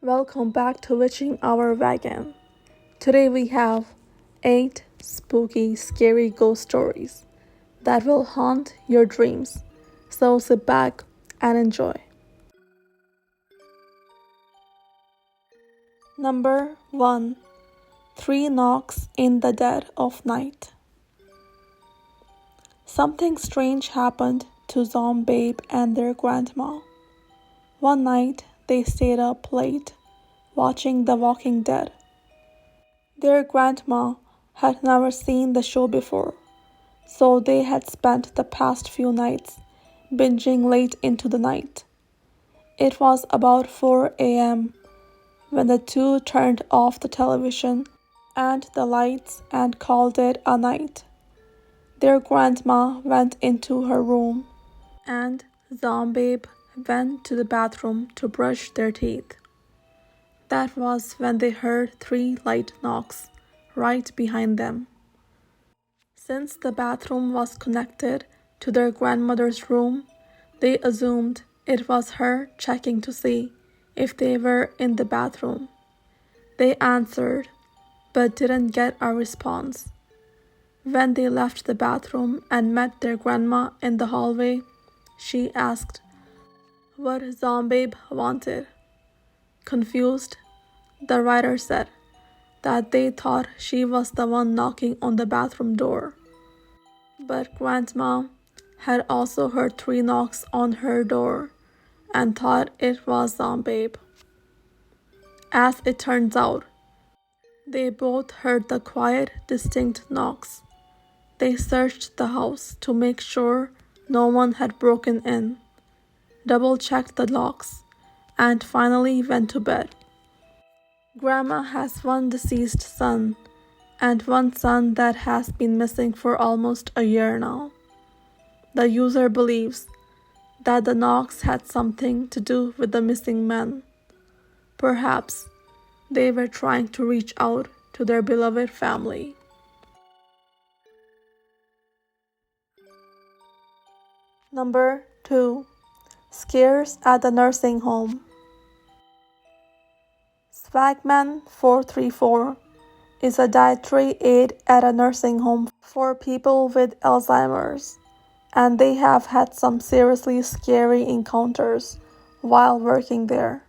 Welcome back to Witching Our Wagon. Today we have 8 spooky, scary ghost stories that will haunt your dreams. So sit back and enjoy. Number 1. 3 knocks in the dead of night. Something strange happened to Zombie and their grandma. One night they stayed up late watching The Walking Dead. Their grandma had never seen the show before, so they had spent the past few nights binging late into the night. It was about 4 a.m. when the two turned off the television and the lights and called it a night. Their grandma went into her room and Zombie went to the bathroom to brush their teeth. That was when they heard 3 light knocks right behind them. Since the bathroom was connected to their grandmother's room, they assumed it was her checking to see if they were in the bathroom. They answered, but didn't get a response. When they left the bathroom and met their grandma in the hallway, she asked what Zombie wanted. Confused, the writer said that they thought she was the one knocking on the bathroom door. But Grandma had also heard 3 knocks on her door and thought it was Zombie. As it turns out, they both heard the quiet, distinct knocks. They searched the house to make sure no one had broken in, double-checked the locks, and finally went to bed. Grandma has one deceased son and one son that has been missing for almost a year now. The user believes that the knocks had something to do with the missing men. Perhaps they were trying to reach out to their beloved family. Number 2. Scares at the nursing home. Wagon 434 is a dietary aid at a nursing home for people with Alzheimer's, and they have had some seriously scary encounters while working there.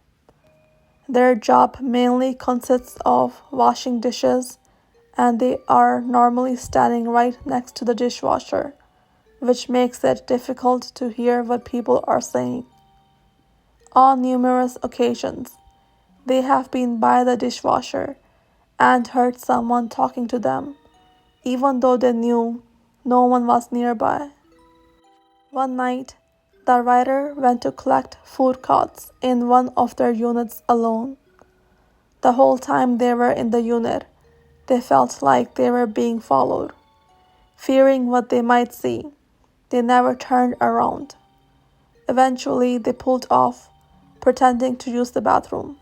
Their job mainly consists of washing dishes, and they are normally standing right next to the dishwasher, which makes it difficult to hear what people are saying. On numerous occasions, they have been by the dishwasher and heard someone talking to them, even though they knew no one was nearby. One night, the writer went to collect food carts in one of their units alone. The whole time they were in the unit, they felt like they were being followed. Fearing what they might see, they never turned around. Eventually, they pulled off, pretending to use the bathroom.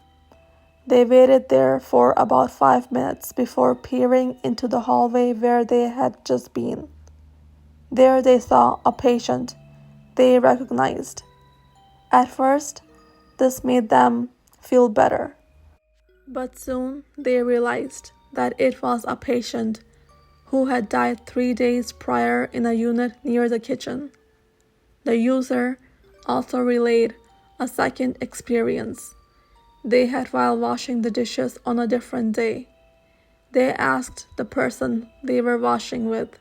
They waited there for about 5 minutes before peering into the hallway where they had just been. There they saw a patient they recognized. At first, this made them feel better. But soon they realized that it was a patient who had died 3 days prior in a unit near the kitchen. The user also relayed a second experience they had while washing the dishes on a different day. They asked the person they were washing with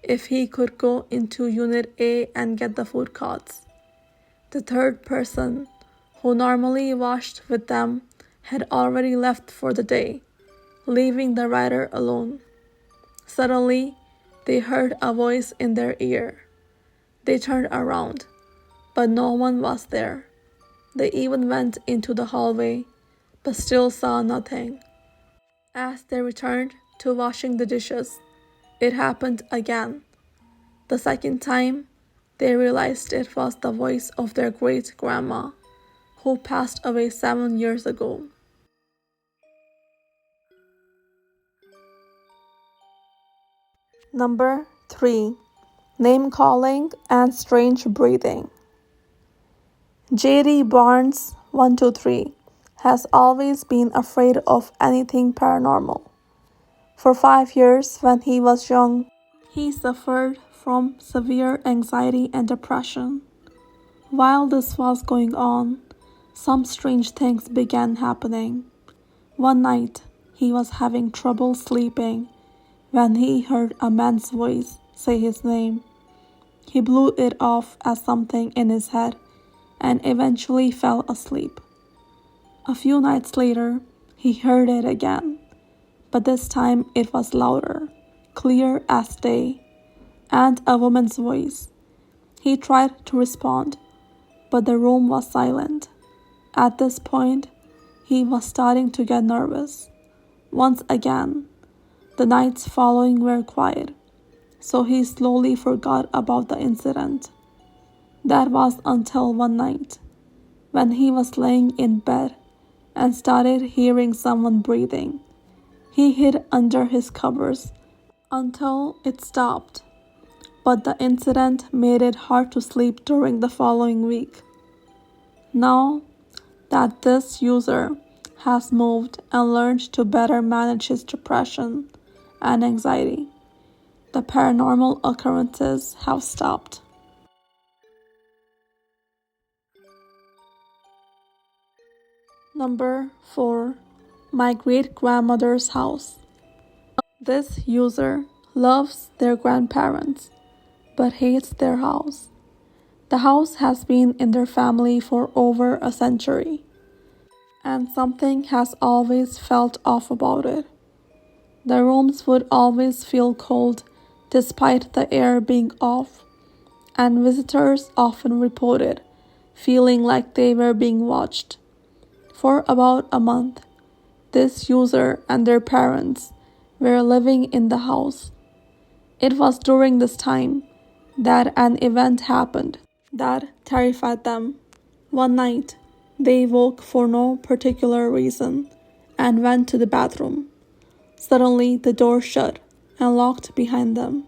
if he could go into Unit A and get the food carts. The third person, who normally washed with them, had already left for the day, leaving the writer alone. Suddenly, they heard a voice in their ear. They turned around, but no one was there. They even went into the hallway, but still saw nothing. As they returned to washing the dishes, it happened again. The second time, they realized it was the voice of their great-grandma, who passed away 7 years ago. Number 3. Name-calling and strange breathing. J.D. Barnes, 123, has always been afraid of anything paranormal. For 5 years, when he was young, he suffered from severe anxiety and depression. While this was going on, some strange things began happening. One night, he was having trouble sleeping when he heard a man's voice say his name. He blew it off as something in his head and eventually fell asleep. A few nights later, he heard it again, but this time it was louder, clear as day, and a woman's voice. He tried to respond, but the room was silent. At this point, he was starting to get nervous. Once again, the nights following were quiet, so he slowly forgot about the incident. That was until one night, when he was laying in bed and started hearing someone breathing. He hid under his covers until it stopped, but the incident made it hard to sleep during the following week. Now that this user has moved and learned to better manage his depression and anxiety, the paranormal occurrences have stopped. Number 4. My great-grandmother's house. This user loves their grandparents, but hates their house. The house has been in their family for over a century, and something has always felt off about it. The rooms would always feel cold despite the air being off, and visitors often reported feeling like they were being watched. For about a month, this user and their parents were living in the house. It was during this time that an event happened that terrified them. One night, they woke for no particular reason and went to the bathroom. Suddenly, the door shut and locked behind them.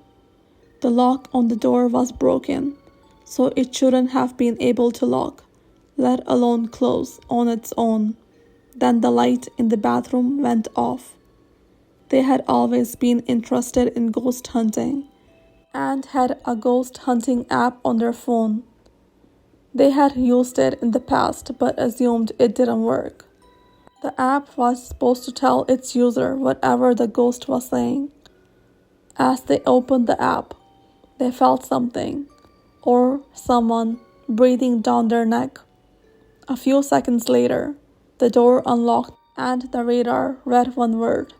The lock on the door was broken, so it shouldn't have been able to lock, let alone close on its own. Then the light in the bathroom went off. They had always been interested in ghost hunting and had a ghost hunting app on their phone. They had used it in the past but assumed it didn't work. The app was supposed to tell its user whatever the ghost was saying. As they opened the app, they felt something or someone breathing down their neck. A few seconds later, the door unlocked and the radar read one word: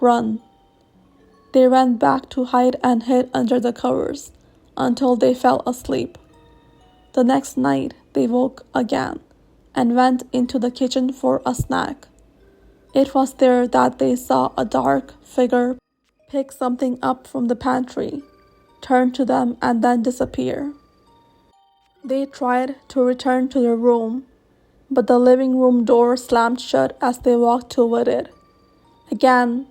run. They ran back to hide and hid under the covers until they fell asleep. The next night, they woke again and went into the kitchen for a snack. It was there that they saw a dark figure pick something up from the pantry, turn to them, and then disappear. They tried to return to their room, but the living room door slammed shut as they walked toward it. Again,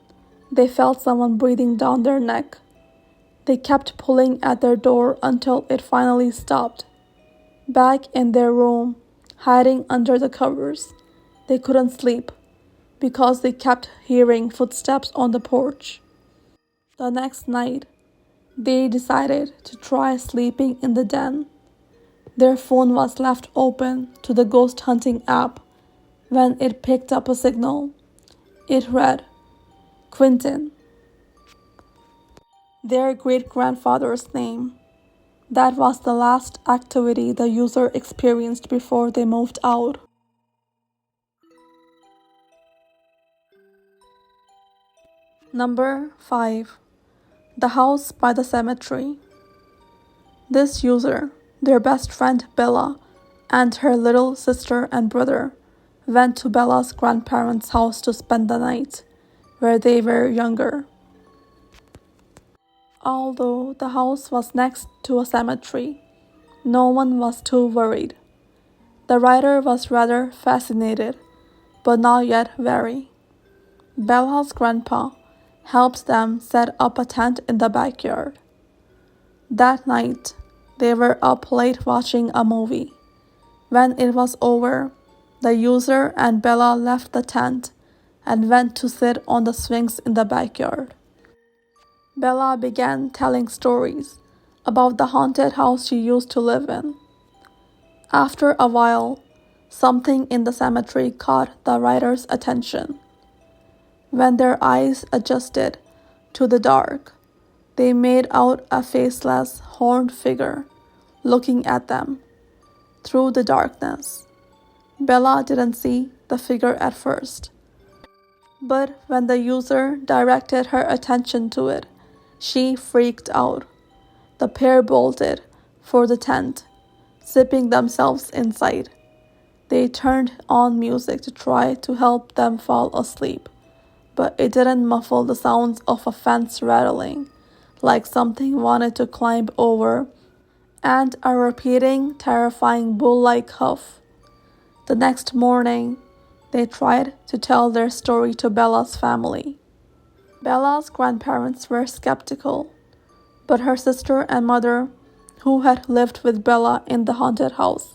they felt someone breathing down their neck. They kept pulling at their door until it finally stopped. Back in their room, hiding under the covers, they couldn't sleep because they kept hearing footsteps on the porch. The next night, they decided to try sleeping in the den. Their phone was left open to the ghost hunting app when it picked up a signal. It read, Quentin, their great-grandfather's name. That was the last activity the user experienced before they moved out. Number 5. The house by the cemetery. This user, their best friend Bella, and her little sister and brother went to Bella's grandparents' house to spend the night, where they were younger. Although the house was next to a cemetery, no one was too worried. The writer was rather fascinated, but not yet very. Bella's grandpa helped them set up a tent in the backyard. That night, they were up late watching a movie. When it was over, The user and Bella left the tent and went to sit on the swings in the backyard. Bella began telling stories about the haunted house she used to live in. After a while, something in the cemetery caught the writer's attention. When their eyes adjusted to the dark, they made out a faceless, horned figure looking at them through the darkness. Bella didn't see the figure at first, but when the user directed her attention to it, she freaked out. The pair bolted for the tent, zipping themselves inside. They turned on music to try to help them fall asleep, but it didn't muffle the sounds of a fence rattling, like something wanted to climb over, and a repeating, terrifying bull-like huff. The next morning, they tried to tell their story to Bella's family. Bella's grandparents were skeptical, but her sister and mother, who had lived with Bella in the haunted house,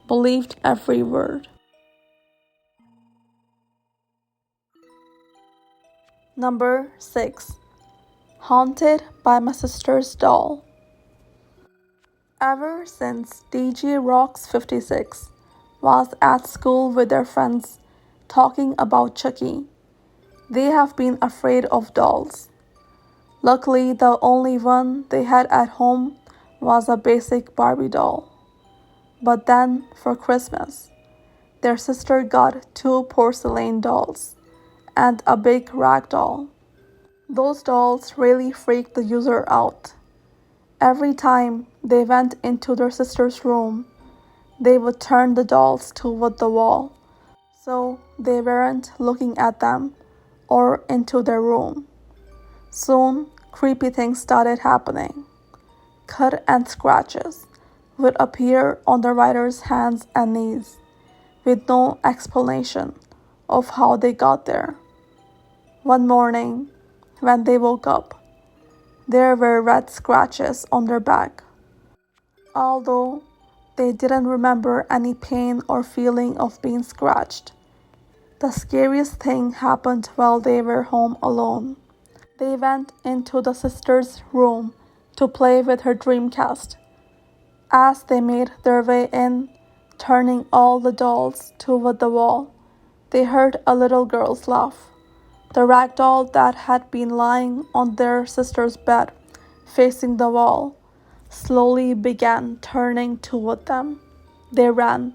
believed every word. Number 6. Haunted by my sister's doll. Ever since DG Rocks 56 was at school with their friends talking about Chucky, they have been afraid of dolls. Luckily, the only one they had at home was a basic Barbie doll. But then, for Christmas, their sister got 2 porcelain dolls and a big rag doll. Those dolls really freaked the user out. Every time they went into their sister's room, they would turn the dolls toward the wall, so they weren't looking at them or into their room. Soon, creepy things started happening. Cut and scratches would appear on the writer's hands and knees, with no explanation of how they got there. One morning, when they woke up, there were red scratches on their back. Although they didn't remember any pain or feeling of being scratched, the scariest thing happened while they were home alone. They went into the sister's room to play with her Dreamcast. As they made their way in, turning all the dolls toward the wall, they heard a little girl's laugh. The rag doll that had been lying on their sister's bed, facing the wall, slowly began turning toward them. They ran,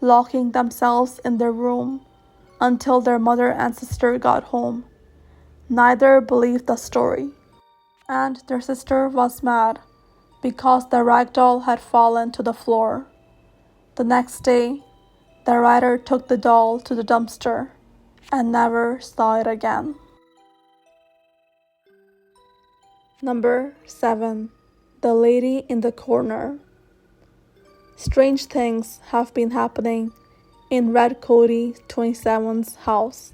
locking themselves in their room, until their mother and sister got home. Neither believed the story, and their sister was mad because the rag doll had fallen to the floor. The next day, the writer took the doll to the dumpster and never saw it again. Number 7. The Lady in the Corner. Strange things have been happening in Red Cody 27's house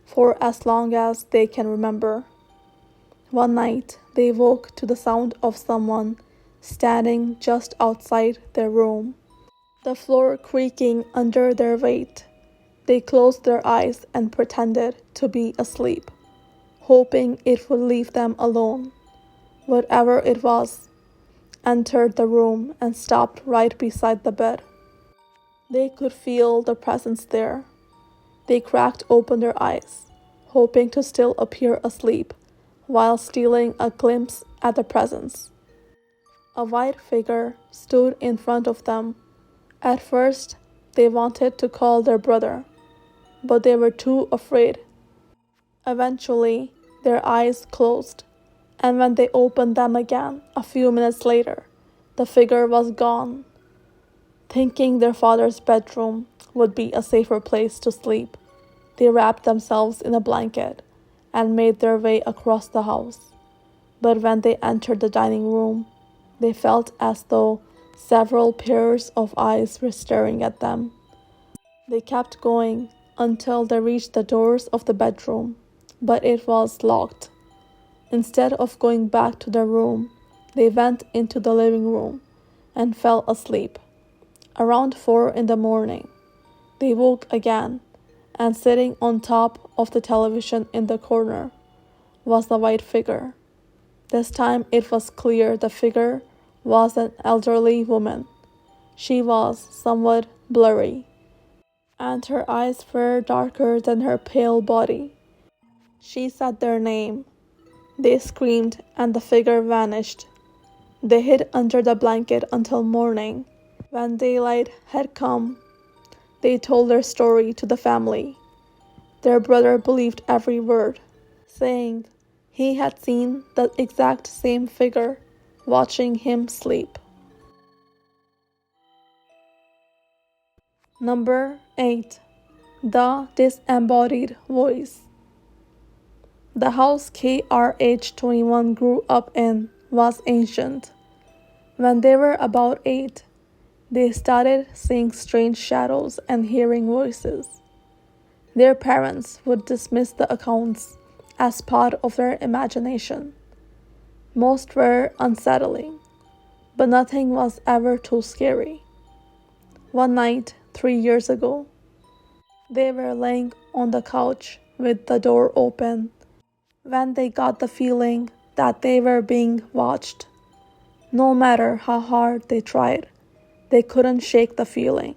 for as long as they can remember. One night, they woke to the sound of someone standing just outside their room, the floor creaking under their weight. They closed their eyes and pretended to be asleep, hoping it would leave them alone. Whatever it was, entered the room and stopped right beside the bed. They could feel the presence there. They cracked open their eyes, hoping to still appear asleep, while stealing a glimpse at the presence. A white figure stood in front of them. At first, they wanted to call their brother, but they were too afraid. Eventually, their eyes closed, and when they opened them again a few minutes later, the figure was gone. Thinking their father's bedroom would be a safer place to sleep, they wrapped themselves in a blanket and made their way across the house. But when they entered the dining room, they felt as though several pairs of eyes were staring at them. They kept going until they reached the doors of the bedroom, but it was locked. Instead of going back to their room, they went into the living room and fell asleep. Around 4 in the morning, They woke again, and sitting on top of the television in the corner was the white figure. This time it was clear the figure was an elderly woman. She was somewhat blurry, and her eyes were darker than her pale body. She said their name. They screamed, and the figure vanished. They hid under the blanket until morning. When daylight had come, they told their story to the family. Their brother believed every word, saying he had seen the exact same figure watching him sleep. Number 8. The Disembodied Voice. The house KRH21 grew up in was ancient. When they were about 8, they started seeing strange shadows and hearing voices. Their parents would dismiss the accounts as part of their imagination. Most were unsettling, but nothing was ever too scary. One night, 3 years ago, they were laying on the couch with the door open when they got the feeling that they were being watched. No matter how hard they tried, they couldn't shake the feeling.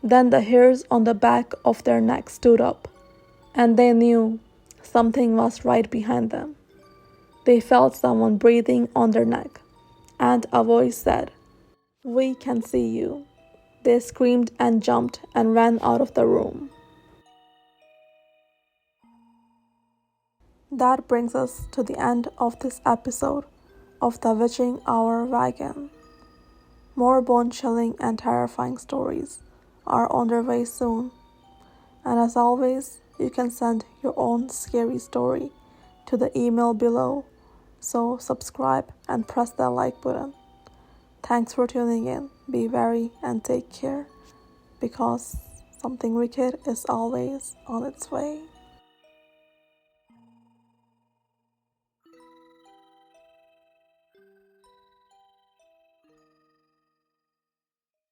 Then the hairs on the back of their neck stood up, and they knew something was right behind them. They felt someone breathing on their neck, and a voice said, "We can see you." They screamed and jumped and ran out of the room. That brings us to the end of this episode of the Witching Hour Wagon. More bone-chilling and terrifying stories are on their way soon. And as always, you can send your own scary story to the email below. So subscribe and press that like button. Thanks for tuning in. Be wary and take care, because something wicked is always on its way.